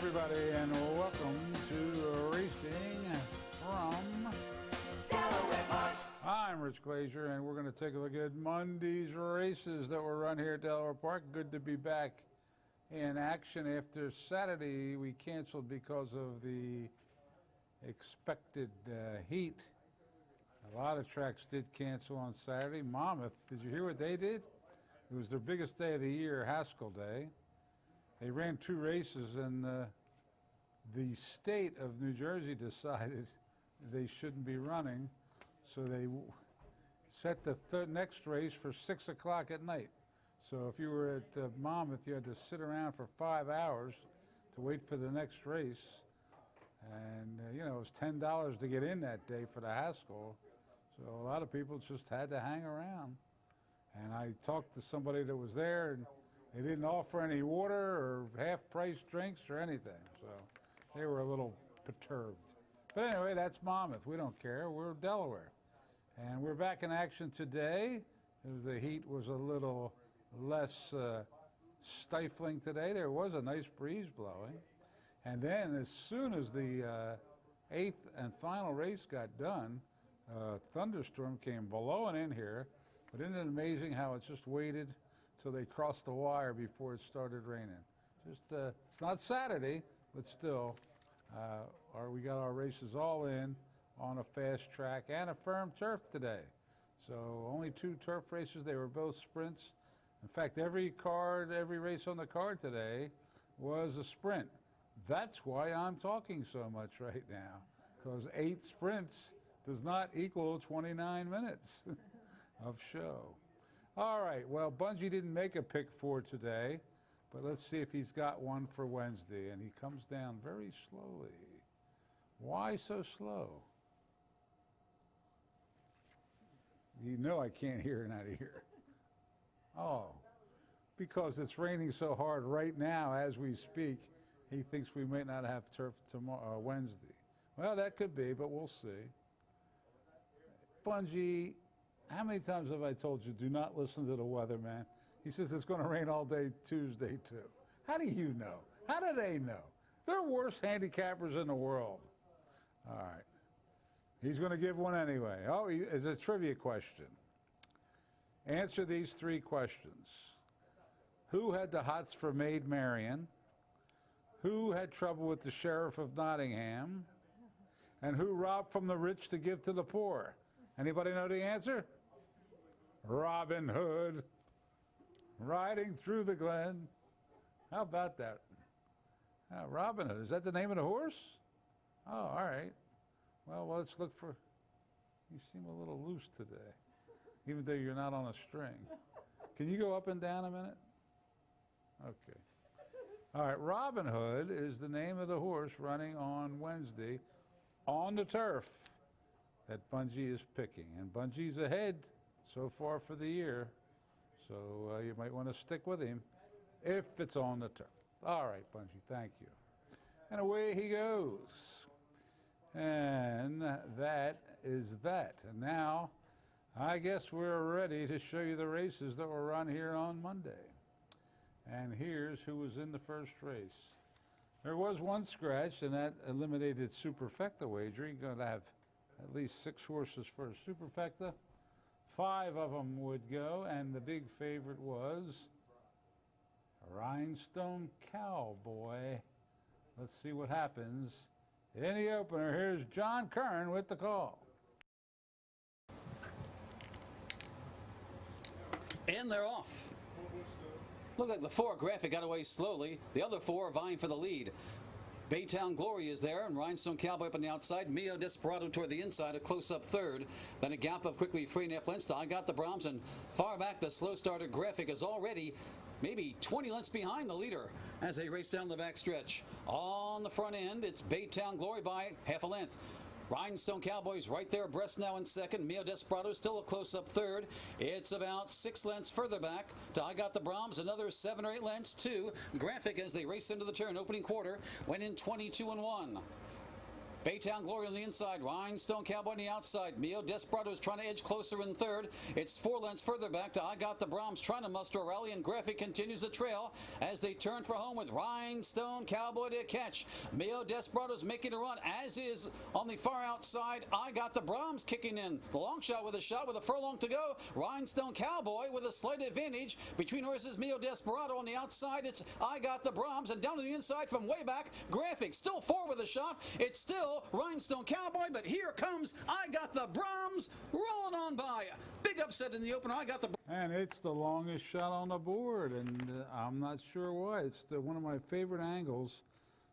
everybody, and welcome to Racing from Delaware Park. I'm Rich Glazier, and we're going to take a look at Monday's races that were run here at Delaware Park. Good to be back in action after Saturday. We canceled because of the expected heat. A lot of tracks did cancel on Saturday. Monmouth, did you hear what they did? It was their biggest day of the year, Haskell Day. They ran 2 races, and the state of New Jersey decided they shouldn't be running, so they set the next race for 6 o'clock at night. So if you were at Monmouth, you had to sit around for 5 hours to wait for the next race. And, you know, it was $10 to get in that day for the Haskell. So a lot of people just had to hang around. And I talked to somebody that was there, and they didn't offer any water or half-price drinks or anything. So they were a little perturbed. But anyway, that's Monmouth. We don't care. We're Delaware. And we're back in action today. The heat was a little less stifling today. There was a nice breeze blowing. And then as soon as the 8th and final race got done, a thunderstorm came blowing in here. But isn't it amazing how it just waited till they crossed the wire before it started raining? It's not Saturday, but still, we got our races all in on a fast track and a firm turf today. So only 2 turf races. They were both sprints. In fact, every race on the card today was a sprint. That's why I'm talking so much right now, because 8 sprints does not equal 29 minutes of show. All right, well, Bungie didn't make a pick for today, but let's see if he's got one for Wednesday. And he comes down very slowly. Why so slow? You know I can't hear in that ear. Oh, because it's raining so hard right now as we speak, he thinks we may not have turf tomorrow, Wednesday. Well, that could be, but we'll see. Bungie, how many times have I told you, do not listen to the weatherman? He says it's going to rain all day Tuesday, too. How do you know? How do they know? They're worst handicappers in the world. All right. He's going to give one anyway. Oh, it's a trivia question. Answer these 3 questions. Who had the hots for Maid Marian? Who had trouble with the Sheriff of Nottingham? And who robbed from the rich to give to the poor? Anybody know the answer? Robin Hood, riding through the glen. How about that? Robin Hood, is that the name of the horse? Oh, all right. Well, let's look for, you seem a little loose today, even though you're not on a string. Can you go up and down a minute? Okay. All right, Robin Hood is the name of the horse running on Wednesday on the turf that Bungie is picking. And Bungie's ahead so far for the year, so you might want to stick with him if it's on the turf. All right, Bungie, thank you. And away he goes. And that is that. And now, I guess we're ready to show you the races that were run here on Monday. And here's who was in the first race. There was one scratch, and that eliminated Superfecta wagering. Going to have at least 6 horses for a Superfecta. 5 of them would go, and the big favorite was Rhinestone Cowboy. Let's see what happens in the opener. Here's John Curran with the call. And they're off. Looked like the 4 Graphic got away slowly. The other 4 are vying for the lead. Baytown Glory is there, and Rhinestone Cowboy up on the outside. Mio Desperado toward the inside, a close-up 3rd. Then a gap of quickly 3.5 lengths to I Got the Brahms, and far back the slow starter Graphic is already maybe 20 lengths behind the leader as they race down the back stretch. On the front end, it's Baytown Glory by half a length. Rhinestone Cowboys right there abreast now in second. Mio Desperado still a close-up 3rd. It's about 6 lengths further back to I Got the Brahms, another 7 or 8 lengths to Graphic as they race into the turn. Opening quarter went in 22-1. Baytown Glory on the inside, Rhinestone Cowboy on the outside. Mio Desperado is trying to edge closer in third. It's 4 lengths further back to I Got the Brahms, trying to muster a rally, and Graphic continues the trail as they turn for home with Rhinestone Cowboy to catch. Mio Desperado's making a run, as is on the far outside I Got the Brahms kicking in. The long shot with a furlong to go. Rhinestone Cowboy with a slight advantage. Between horses, Mio Desperado on the outside. It's I Got the Brahms, and down to the inside from way back, Graphic still 4 with a shot. It's still Rhinestone Cowboy, but here comes I Got the Brahms rolling on by. Big upset in the opener. I Got the And it's the longest shot on the board, and I'm not sure why. It's one of my favorite angles.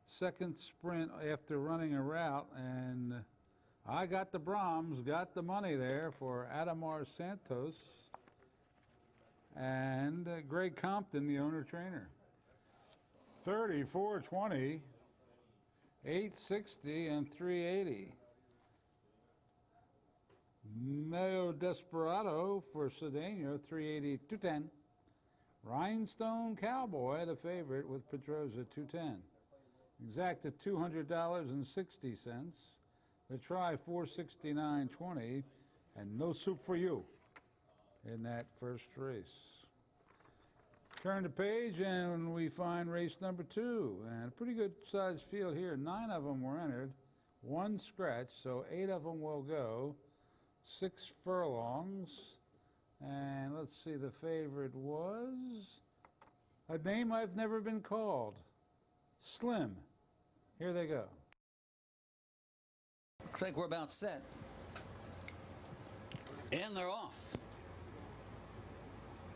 Second sprint after running a route, and I Got the Brahms got the money there for Adamar Santos and Greg Compton, the owner-trainer. 34-20. 860 and 380. Mio Desperado for Cedeno, 380, 210. Rhinestone Cowboy, the favorite, with Pedroza, 210. Exacta, $200.60. The try, $469.20, and no soup for you in that first race. Turn the page and we find race number 2, and a pretty good sized field here. 9 of them were entered, 1 scratch, so 8 of them will go. 6 furlongs, and let's see, the favorite was a name I've never been called, Slim. Here they go. Looks like we're about set. And they're off.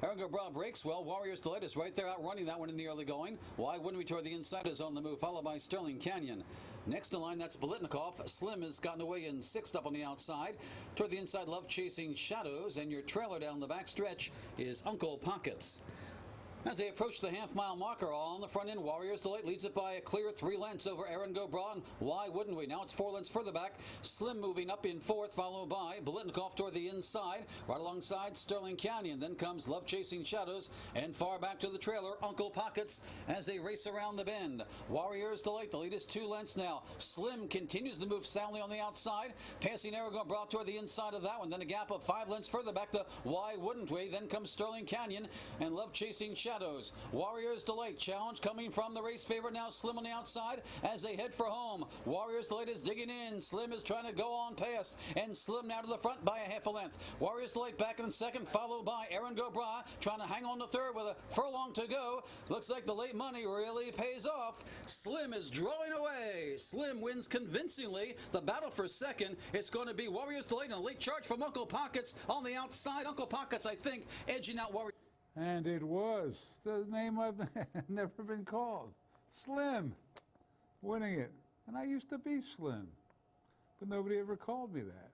Ergo Bra breaks well. Warriors Delight is right there outrunning that one in the early going. Why wouldn't we? Toward the inside is on the move, followed by Sterling Canyon. Next in line, that's Bolitnikov. Slim has gotten away in 6th up on the outside. Toward the inside, Love Chasing Shadows, and your trailer down the back stretch is Uncle Pockets. As they approach the half-mile marker, all on the front end, Warriors Delight leads it by a clear 3 lengths over Aaron Go Braun. Why wouldn't we? Now it's 4 lengths further back. Slim moving up in 4th, followed by Bolitnikov toward the inside. Right alongside Sterling Canyon. Then comes Love Chasing Shadows, and far back to the trailer, Uncle Pockets, as they race around the bend. Warriors Delight, the lead is 2 lengths now. Slim continues to move soundly on the outside, passing Aaron Go Braun toward the inside of that one. Then a gap of 5 lengths further back to Why Wouldn't We? Then comes Sterling Canyon and Love Chasing Shadows. Warriors Delight challenge coming from the race favorite now, Slim on the outside as they head for home. Warriors Delight is digging in. Slim is trying to go on past, and Slim now to the front by a half a length. Warriors Delight back in 2nd, followed by Aaron Go Bra trying to hang on to 3rd with a furlong to go. Looks like the late money really pays off. Slim is drawing away. Slim wins convincingly the battle for 2nd. It's going to be Warriors Delight and a late charge from Uncle Pockets on the outside. Uncle Pockets, I think, edging out Warriors. And it was the name I've never been called, Slim, winning it. And I used to be Slim, but nobody ever called me that.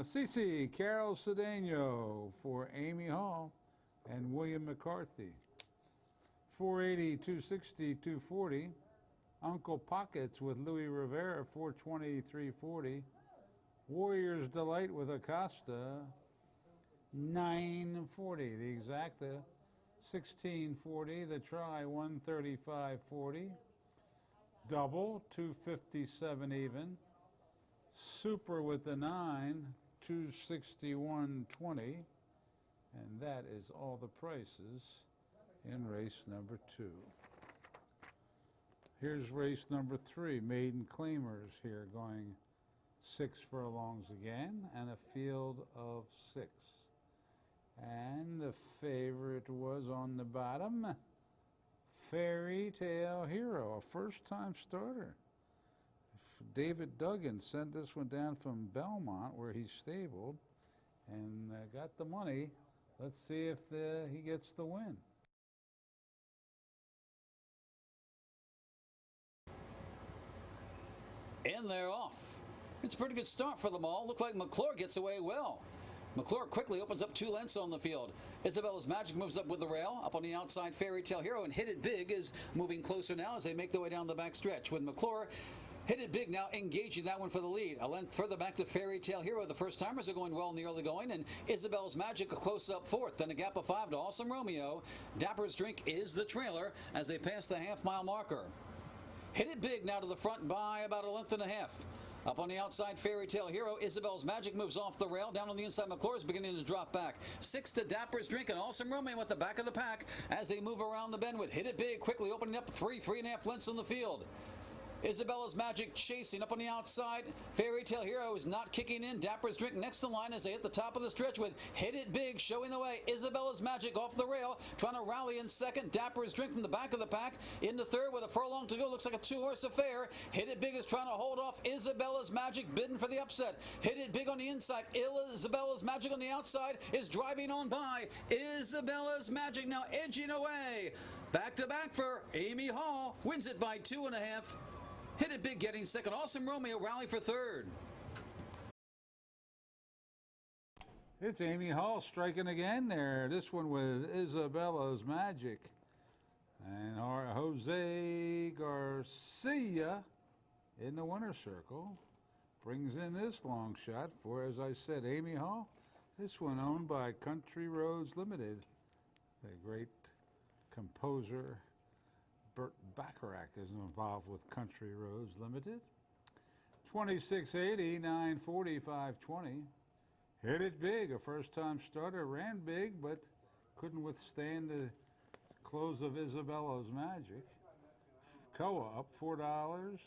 Cece Carol Cedeno for Amy Hall and William McCarthy. 480, 260, 240. Uncle Pockets with Louis Rivera, 420, 340. Warriors Delight with Acosta, 940. The exacta, 1640. The try, 135.40. Double, 257 even. Super with the 9, 261.20. And that is all the prices in race number 2. Here's race number 3. Maiden Claimers here, going 6 furlongs again, and a field of 6. And the favorite was on the bottom, Fairy Tale Hero, a first-time starter. David Duggan sent this one down from Belmont, where he's stabled, and got the money. Let's see if he gets the win. And they're off. It's a pretty good start for them all. Looked like McClure gets away well. McClure quickly opens up 2 lengths on the field. Isabella's Magic moves up with the rail. Up on the outside, Fairy Tale Hero, and Hit It Big is moving closer now as they make their way down the back stretch. With McClure, Hit It Big now engaging that one for the lead. A length further back to Fairy Tale Hero. The first-timers are going well in the early going, and Isabel's Magic a close up 4th. Then a gap of 5 to Awesome Romeo. Dapper's Drink is the trailer as they pass the half-mile marker. Hit it big now to the front by about a length and a half. Up on the outside, Fairy Tale Hero. Isabel's Magic moves off the rail. Down on the inside, McClure is beginning to drop back. 6 to Dapper's Drink and Awesome Romeo at the back of the pack as they move around the bend with Hit It Big, quickly opening up 3.5 lengths on the field. Isabella's Magic chasing up on the outside. Fairy Tale Hero is not kicking in. Dapper's Drink next in line as they hit the top of the stretch with Hit It Big showing the way. Isabella's Magic off the rail, trying to rally in second. Dapper's Drink from the back of the pack into third with a furlong to go. Looks like a 2-horse affair. Hit It Big is trying to hold off Isabella's Magic, bidding for the upset. Hit It Big on the inside. Isabella's Magic on the outside is driving on by. Isabella's Magic now edging away. Back to back for Amy Hall. Wins it by 2.5. Hit It Big getting second. Awesome Romeo rally for third. It's Amy Hall striking again there. This one with Isabella's Magic. And our Jose Garcia in the winner's circle brings in this long shot for, as I said, Amy Hall. This one owned by Country Roads Limited. The great composer Burt Bacharach is involved with Country Roads Limited. 2680, 940, 520. Hit It Big, a first-time starter. Ran big, but couldn't withstand the close of Isabella's Magic. Koa up $4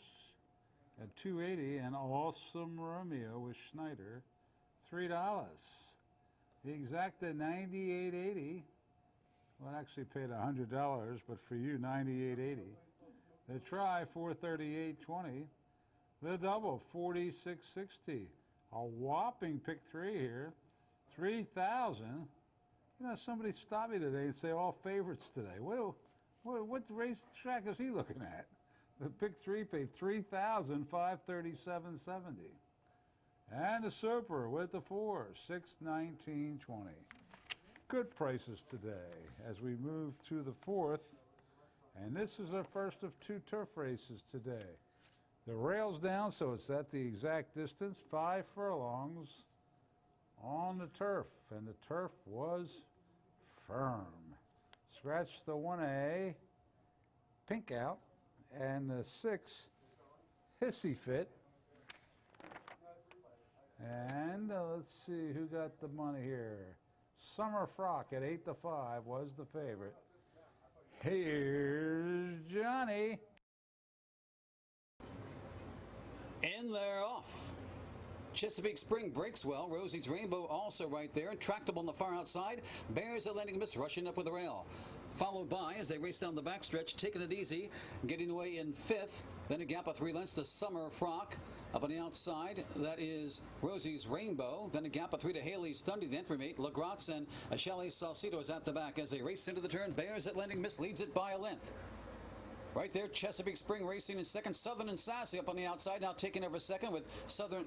at 280, and Awesome Romeo with Schneider, $3. The Exacta 98.80. Well, I actually paid $100, but for you, $98.80. The Try, $438.20. The Double, $46.60. A whopping pick 3 here, $3,000. You know, somebody stopped me today and say all favorites today. Well, what race track is he looking at? The pick 3 paid $3,537.70. And the Super with the 4, $619.20. Good prices today as we move to the 4th, and this is our first of 2 turf races today. The rail's down, so it's at the exact distance, 5 furlongs on the turf, and the turf was firm. Scratch the 1A, Pink Out, and the 6, Hissy Fit. And let's see who got the money here. Summer Frock at 8 to 5 was the favorite. Here's Johnny. And they're off. Chesapeake Spring breaks well. Rosie's Rainbow also right there. Intractable on the far outside. Bears Atlantic Mist rushing up with the rail. Followed by, as they race down the backstretch, Taking It Easy, getting away in 5th. Then a gap of 3 lengths to Summer Frock. Up on the outside, that is Rosie's Rainbow. Then a gap of 3 to Haley's Thunder, the entry mate. LaGratz and Achille Salcido is at the back as they race into the turn. Bears Atlantic Mist leads it by a length. Right there, Chesapeake Spring racing in second. Southern and Sassy up on the outside, now taking over second with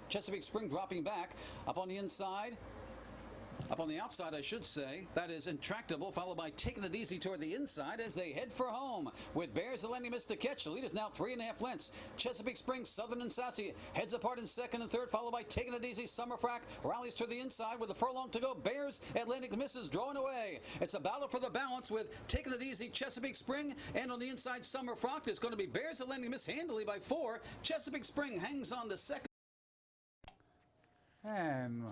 Chesapeake Spring dropping back. Up on the inside, up on the outside, I should say, that is Intractable, followed by Taking It Easy toward the inside as they head for home. With Bears Atlantic Mist to catch, the lead is now 3.5 lengths. Chesapeake Spring, Southern and Sassy heads apart in second and third, followed by Taking It Easy. Summer Frack rallies to the inside with a furlong to go. Bears Atlantic Mist is drawing away. It's a battle for the balance with Taking It Easy, Chesapeake Spring, and on the inside, Summer Frock is going to be Bears Atlantic Mist handily by 4. Chesapeake Spring hangs on to second. And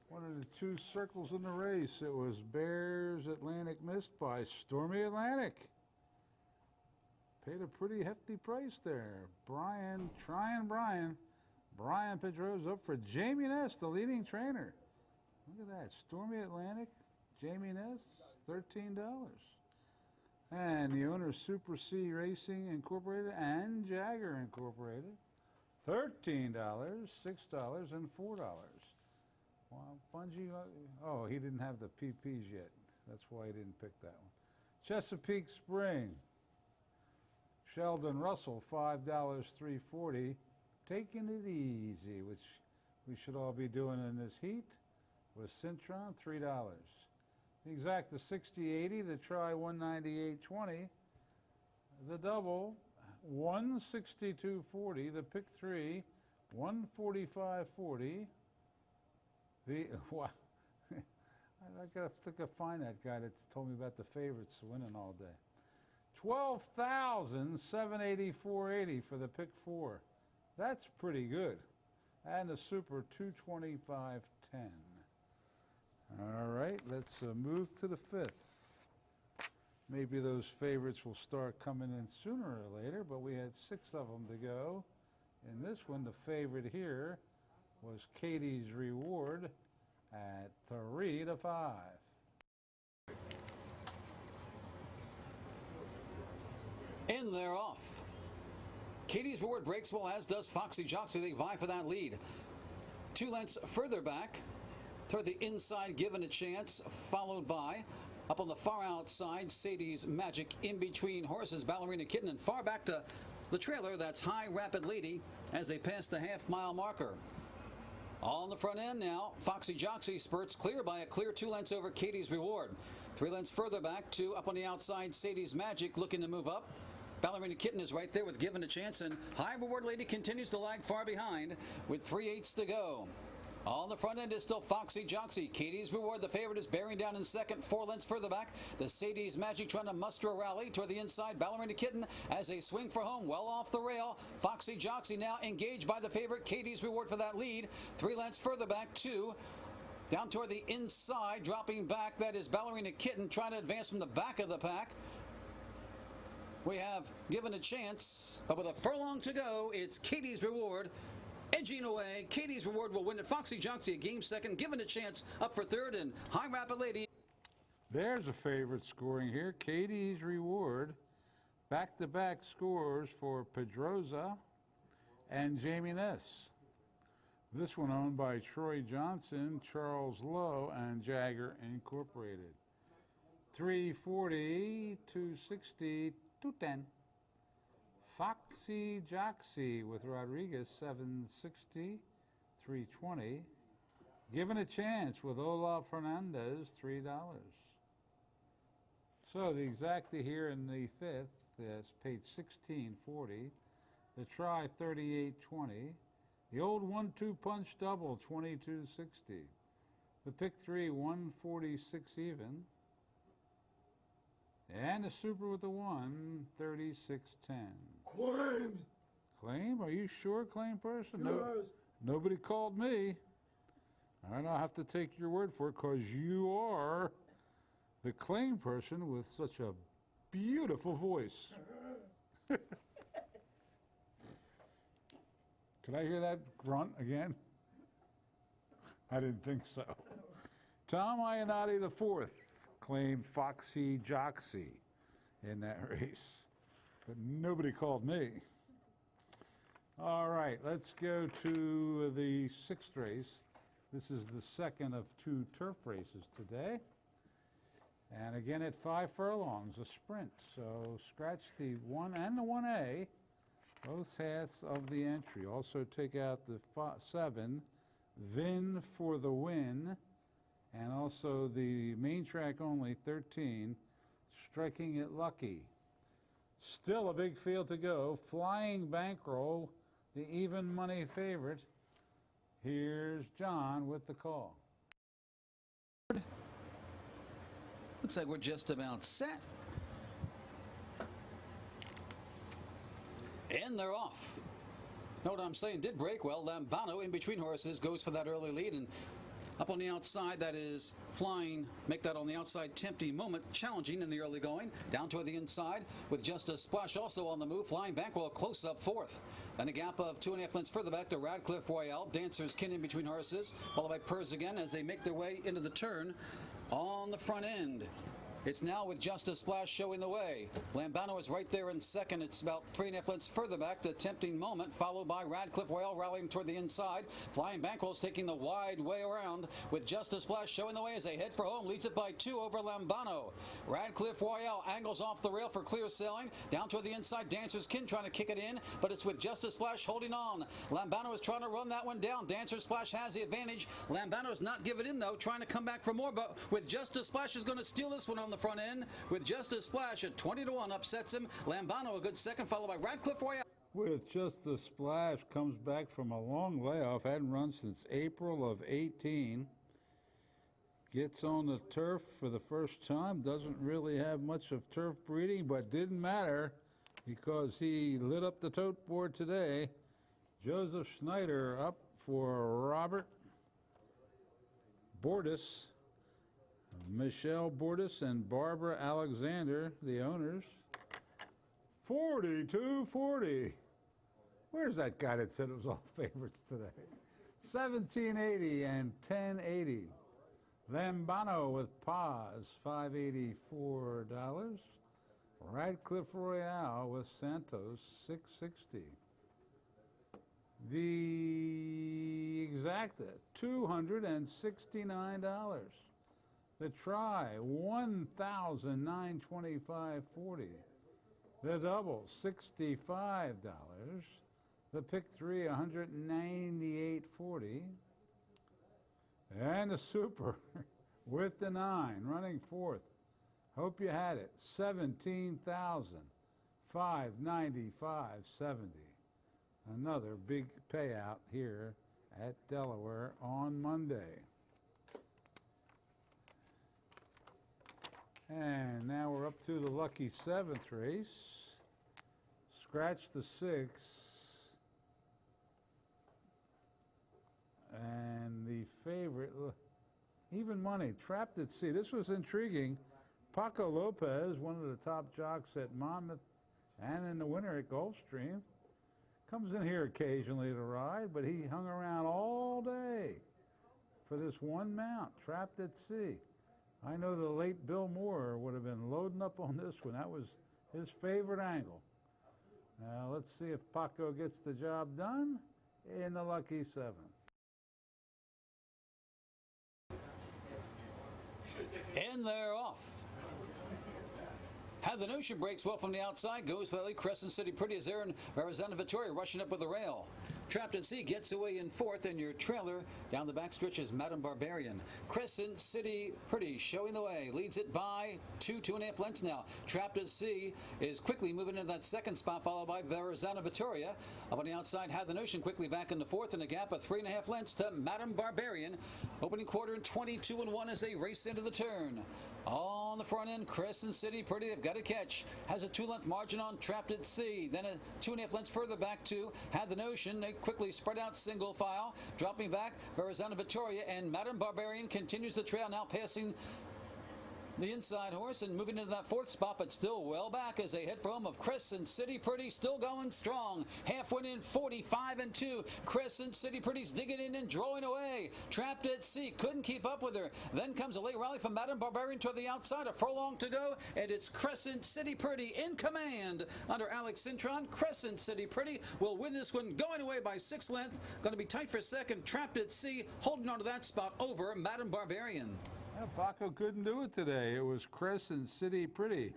one of the 2 circles in the race, it was Bears Atlantic Mist by Stormy Atlantic. Paid a pretty hefty price there. Brian Pedro's up for Jamie Ness, the leading trainer. Look at that, Stormy Atlantic, Jamie Ness, $13. And the owners Super C Racing Incorporated and Jagger Incorporated, $13, $6, and $4. Well, Bungie, oh, he didn't have the PPs yet. That's why he didn't pick that one. Chesapeake Spring, Sheldon Russell, $5, $3.40. Taking It Easy, which we should all be doing in this heat, with Cintron, $3. The Exacta 60.80, the Try 198.20, the Double 162.40, the Pick 3 145.40. The wow, I gotta find that guy that told me about the favorites winning all day. $12,784.80 for the pick 4. That's pretty good. And the super, $225.10. All right, let's move to the 5th. Maybe those favorites will start coming in sooner or later, but we had 6 of them to go. In this one, the favorite here was Katie's Reward at 3-5. And they're off. Katie's Reward breaks well, as does Foxy Joxy. They vie for that lead. 2 lengths further back toward the inside, Given a Chance, followed by, up on the far outside, Sadie's Magic. In between horses, Ballerina Kitten, and far back to the trailer, that's High Rapid Lady as they pass the half-mile marker. On the front end now, Foxy Joxy spurts clear by a clear 2 lengths over Katie's Reward. 3 lengths further back to, up on the outside, Sadie's Magic looking to move up. Ballerina Kitten is right there with Given a Chance, and High Reward Lady continues to lag far behind with 3/8 to go. On the front end is still Foxy Joxy. Katie's Reward, the favorite, is bearing down in second. 4 lengths further back, the Sadie's Magic trying to muster a rally toward the inside. Ballerina Kitten as they swing for home, well off the rail. Foxy Joxy now engaged by the favorite, Katie's Reward, for that lead. 3 lengths further back, 2. Down toward the inside, dropping back, that is Ballerina Kitten trying to advance from the back of the pack. We have Given a Chance, but with a furlong to go, it's Katie's Reward edging away. Katie's Reward will win it. Foxy Joxy a game second, Given a Chance up for third, and High Rapid Lady. There's a favorite scoring here. Katie's Reward. Back-to-back scores for Pedroza and Jamie Ness. This one owned by Troy Johnson, Charles Lowe, and Jagger Incorporated. 340, 260, 210. Foxy Joxy with Rodriguez, 760, 320. Given a Chance with Olaf Hernandez, $3. So the exacta here in the 5th is paid $16.40. The try, $38.20. The old 1-2 punch double, $22.60. The pick 3, $146 even. And the super with the 1, $36.10. Claims. Claim? Are you sure, claim person? Yes. Nobody called me. All right, I'll have to take your word for it, because you are the claim person with such a beautiful voice. Could I hear that grunt again? I didn't think so. Tom Iannotti the 4th claimed Foxy Joxy in that race, but nobody called me. All right, let's go to the 6th race. This is the second of 2 turf races today. And again at 5 furlongs, a sprint. So scratch the 1 and the 1A, both halves of the entry. Also take out the 7, Vin for the Win, and also the main track only, 13, Striking It Lucky. Still a big field to go. Flying Bankroll, the even money favorite. Here's John with the call. Looks like we're just about set. And they're off. Know what I'm saying? Did break well. Lambano in between horses goes for that early lead, and up on the outside, that is Flying. Make that on the outside. Tempting Moment, challenging in the early going. Down toward the inside with Just a Splash also on the move. Flying Bankroll close up 4th. Then a gap of 2.5 lengths further back to Radcliffe Royale. Dancer's Kin in between horses, followed by Purrs again as they make their way into the turn on the front end. It's now with Just a Splash showing the way. Lambano is right there in second. It's about 3.5 lengths further back to Tempting Moment, followed by Radcliffe Royale rallying toward the inside. Flying Bankroll's taking the wide way around with Just a Splash showing the way as they head for home. Leads it by 2 over Lambano. Radcliffe Royale angles off the rail for clear sailing. Down toward the inside, Dancer's Kin trying to kick it in, but it's with Just a Splash holding on. Lambano is trying to run that one down. Dancer's Splash has the advantage. Lambano's not giving in though, trying to come back for more, but with Just a Splash is going to steal this one on the front end. With Just a Splash at 20-1 upsets him. Lambano a good second, followed by Radcliffe Royale. With Just a Splash, comes back from a long layoff, hadn't run since April of 18. Gets on the turf for the first time. Doesn't really have much of turf breeding, but didn't matter because he lit up the tote board today. Joseph Schneider up for Robert Bordis, Michelle Bordis, and Barbara Alexander, the owners. 42.40. Where's that guy that said it was all favorites today? 1780 and 1080. Lambano with Paz, $584. Radcliffe Royale with Santos, $660. The Exacta, $269. The Try, $1,925.40. The Double, $65. The Pick 3, $198.40. And the Super with the 9, running fourth. Hope you had it. $17,595.70. Another big payout here at Delaware on Monday. And now we're up to the lucky 7th race. Scratch the 6. And the favorite, even money, Trapped at Sea. This was intriguing. Paco Lopez, one of the top jocks at Monmouth and in the winter at Gulfstream, comes in here occasionally to ride, but he hung around all day for this one mount, Trapped at Sea. I know the late Bill Moore would have been loading up on this one. That was his favorite angle. Now let's see if Paco gets the job done in the lucky 7. And they're off. Had the Notion breaks well from the outside, goes for the lead. Crescent City Pretty is there, and Verrazano Vittoria rushing up with the rail. Trapped at Sea gets away in fourth, and your trailer down the backstretch is Madame Barbarian. Crescent City Pretty showing the way, leads it by 2.5 lengths now. Trapped at Sea is quickly moving into that second spot, followed by Verrazano Vittoria. Up on the outside, Had the Notion quickly back in the fourth, and a gap of 3.5 lengths to Madame Barbarian. Opening quarter in 22-1 as they race into the turn. On the front end, Crescent City Pretty, they've got a catch. Has a 2-length margin on Trapped at Sea. Then a 2.5 lengths further back to Had the Notion. They quickly spread out single file. Dropping back, Verrazano Vittoria, and Madame Barbarian continues the trail, now passing the inside horse and moving into that fourth spot, but still well back as they head for home of Crescent City Pretty, still going strong. Half went in, 45-2. Crescent City Pretty's digging in and drawing away. Trapped at Sea couldn't keep up with her. Then comes a late rally from Madame Barbarian to the outside, a furlong to go, and it's Crescent City Pretty in command under Alex Cintron. Crescent City Pretty will win this one, going away by 6 lengths. Going to be tight for second. Trapped at Sea holding on to that spot over Madame Barbarian. Yeah, Paco couldn't do it today. It was Crescent City Pretty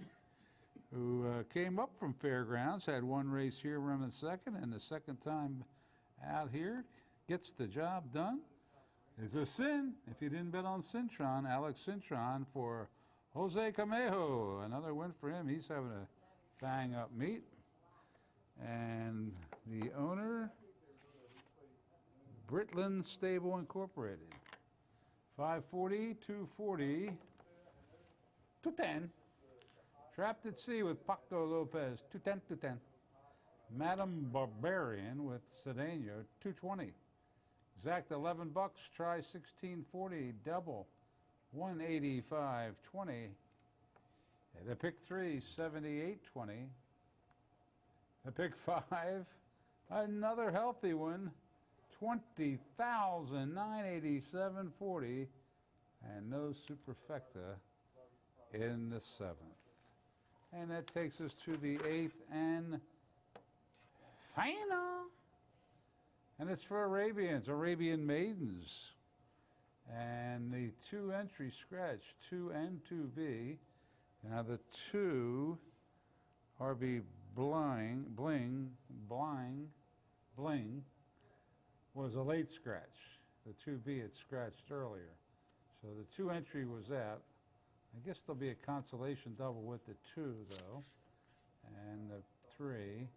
who came up from Fairgrounds, had one race here running second, and the second time out here gets the job done. It's a sin if you didn't bet on Cintron, Alex Cintron, for Jose Camejo. Another win for him. He's having a bang-up meet. And the owner, Britland Stable Incorporated. 540, 240, 210. Trapped at Sea with Paco Lopez, 210, 210. Madame Barbarian with Cedeno, 220. Exact $11, try 1640, double 185.20. The pick 3, 78.20. The pick 5, another healthy one, 20,987.40, and no superfecta in the 7th. And that takes us to the 8th and final. And it's for Arabian Maidens. And the 2-entry scratch, 2 and 2B. Now the 2 RB Bling was a late scratch. The 2B had scratched earlier. So the 2-entry was out. I guess there'll be a consolation double with the 2, though, and the 3.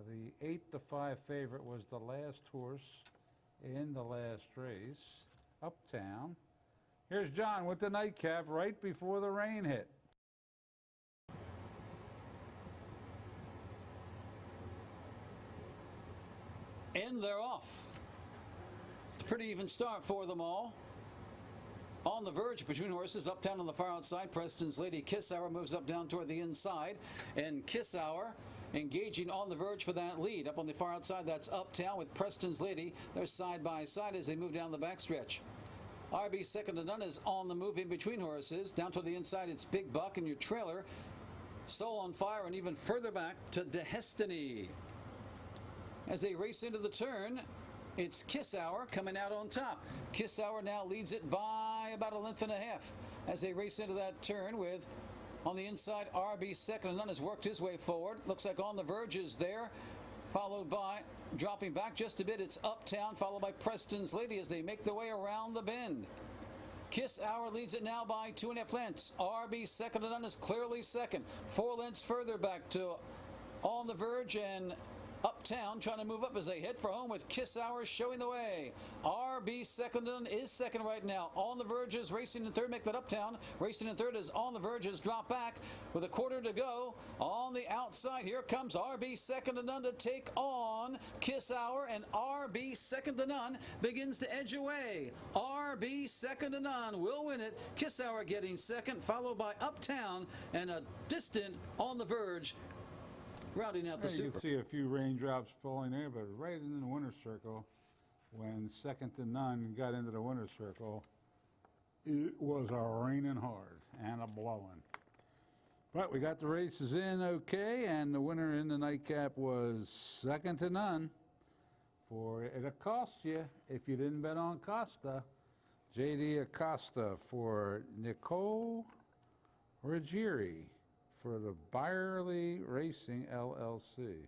The 8-5 favorite was the last horse in the last race, Uptown. Here's John with the nightcap right before the rain hit. And they're off. It's a pretty even start for them all. On the verge between horses, Uptown on the far outside. Preston's Lady Kiss Hour moves up down toward the inside. And Kiss Hour engaging on the verge for that lead. Up on the far outside, that's Uptown with Preston's Lady. They're side by side as they move down the backstretch. RB Second to None is on the move in between horses. Down to the inside, it's Big Buck and your trailer. Soul on Fire, and even further back to Destiny. As they race into the turn, it's Kiss Hour coming out on top. Kiss Hour now leads it by about a length and a half as they race into that turn with, on the inside, RB Second to None has worked his way forward. Looks like On the Verge is there, followed by, dropping back just a bit, it's Uptown, followed by Preston's Lady as they make their way around the bend. Kiss Hour leads it now by 2.5 lengths. RB Second to None is clearly second. 4 lengths further back to On the Verge and Uptown trying to move up as they head for home with Kiss Hour showing the way. RB Second to None is second right now. On the Verge is racing in third. Make that Uptown. Racing in third is On the Verge has dropped back with a quarter to go. On the outside, here comes RB Second to None to take on Kiss Hour, and RB Second to None begins to edge away. RB Second to None will win it. Kiss Hour getting second, followed by Uptown and a distant On the Verge rounding out the You super. can see a few raindrops falling there, but right in the winner's circle, when Second to None got into the winner's circle, it was a raining hard and a blowing. But we got the races in okay, and the winner in the nightcap was Second to None. For it'll cost you if you didn't bet on Costa. J.D. Acosta for Nicole Ruggieri for the Byerly Racing LLC.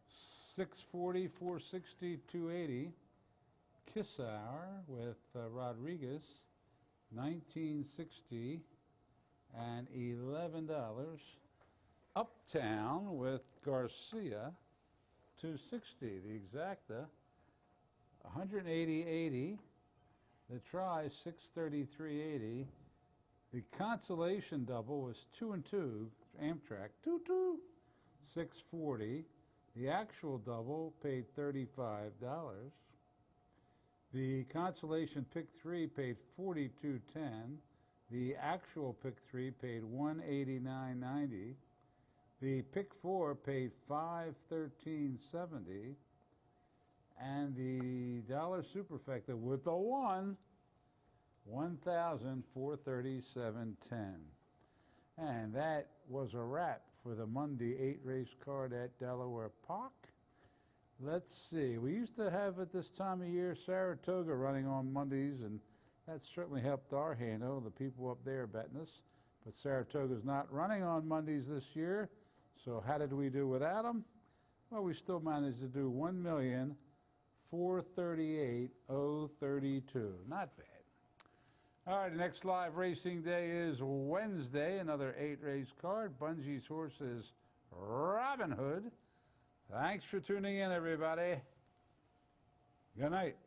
640, 460, 280. Kiss Hour with Rodriguez, 1960 and $11. Uptown with Garcia, 260. The exacta, 180.80. The try, 633.80. The consolation double was 2 and 2, Amtrak, 2-2, 640. The actual double paid $35. The consolation pick 3 paid $42.10. The actual pick 3 paid $189.90. The pick 4 paid $513.70. And the dollar superfecta with the one, $1,437.10. And that was a wrap for the Monday 8-race card at Delaware Park. Let's see. We used to have at this time of year Saratoga running on Mondays, and that certainly helped our handle, the people up there betting us. But Saratoga's not running on Mondays this year, so how did we do without them? Well, we still managed to do $1,438,032. Not bad. All right, the next live racing day is Wednesday, another 8-race card. Bungie's horse is Robin Hood. Thanks for tuning in, everybody. Good night.